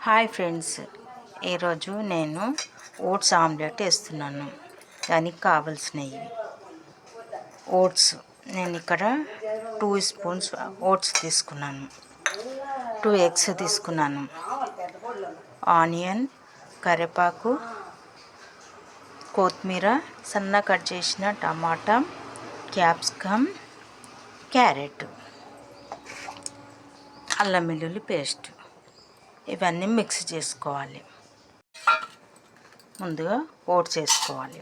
Hi friends, ఈరోజు నేను oats omelette వేస్తున్నాను. దానికి కావాల్సినవి ఓట్స్. నేను ఇక్కడ 2 స్పూన్స్ ఓట్స్ తీసుకున్నాను, 2 ఎగ్స్ తీసుకున్నాను, ఆనియన్, కరివేపాకు, కొత్తిమీర, సన్న కట్ చేసిన టమాటా, క్యాప్సికమ్, క్యారెట్, అల్లం వెల్లుల్లి పేస్ట్. ఇవన్నీ మిక్స్ చేసుకోవాలి. ముందుగా ఓట్స్ వేసుకోవాలి.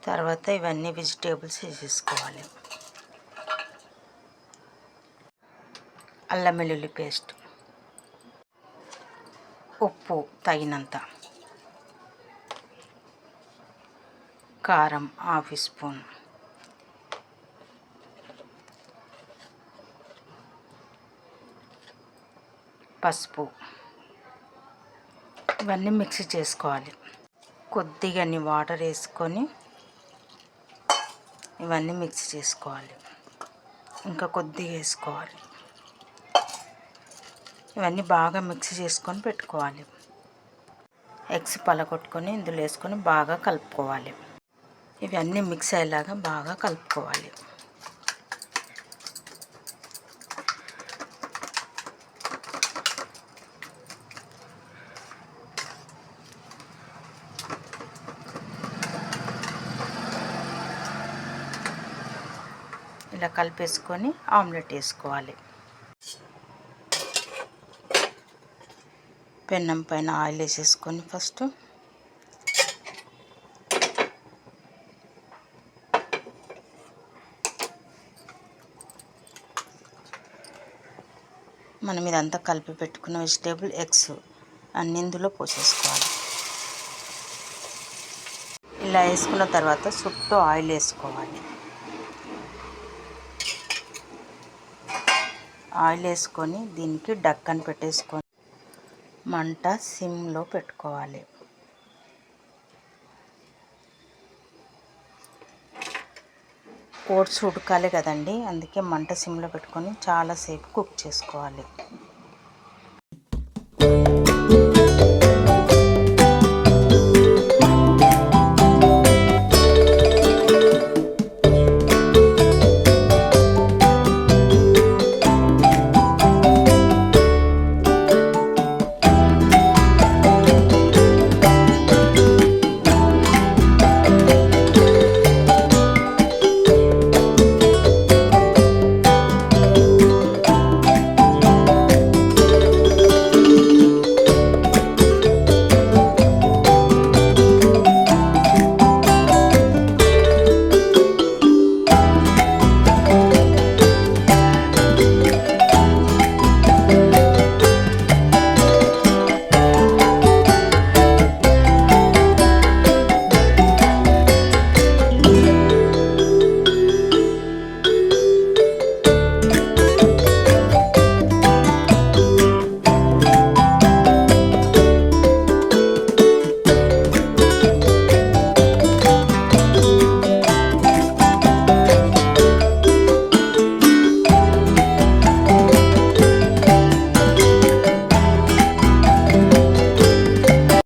తర్వాత ఇవన్నీ వెజిటేబుల్స్ వేసేసుకోవాలి. అల్లం వెల్లుల్లి పేస్ట్, ఉప్పు తగినంత, కారం ½ స్పూన్, పసుపు. ఇవన్నీ మిక్స్ చేసుకోవాలి. కొద్దిగా వాటర్ వేసుకొని ఇవన్నీ మిక్స్ చేసుకోవాలి. ఇంకా కొద్దిగా వేసుకోవాలి. ఇవన్నీ బాగా మిక్స్ చేసుకొని పెట్టుకోవాలి. ఎగ్స్ పలగొట్టుకొని ఇందులో వేసుకొని బాగా కలుపుకోవాలి. ఇవన్నీ మిక్స్ అయ్యేలాగా బాగా కలుపుకోవాలి. ఇలా కలిపేసుకొని ఆమ్లెట్ వేసుకోవాలి. పెన్నం పైన ఆయిల్ వేసేసుకొని ఫస్ట్ మనం ఇదంతా కలిపి పెట్టుకున్న వెజిటేబుల్ ఎగ్స్ అన్ని ఇందులో పోసేసుకోవాలి. ఇలా వేసుకున్న తర్వాత చుట్టూ ఆయిల్ వేసుకోవాలి. ఆయిల్ వేసుకొని దీనికి డక్కన్ పెట్టేసుకొని మంట సిమ్లో పెట్టుకోవాలి. ఓట్స్ ఉడకాలి కదండి, అందుకే మంట సిమ్లో పెట్టుకొని చాలాసేపు కుక్ చేసుకోవాలి.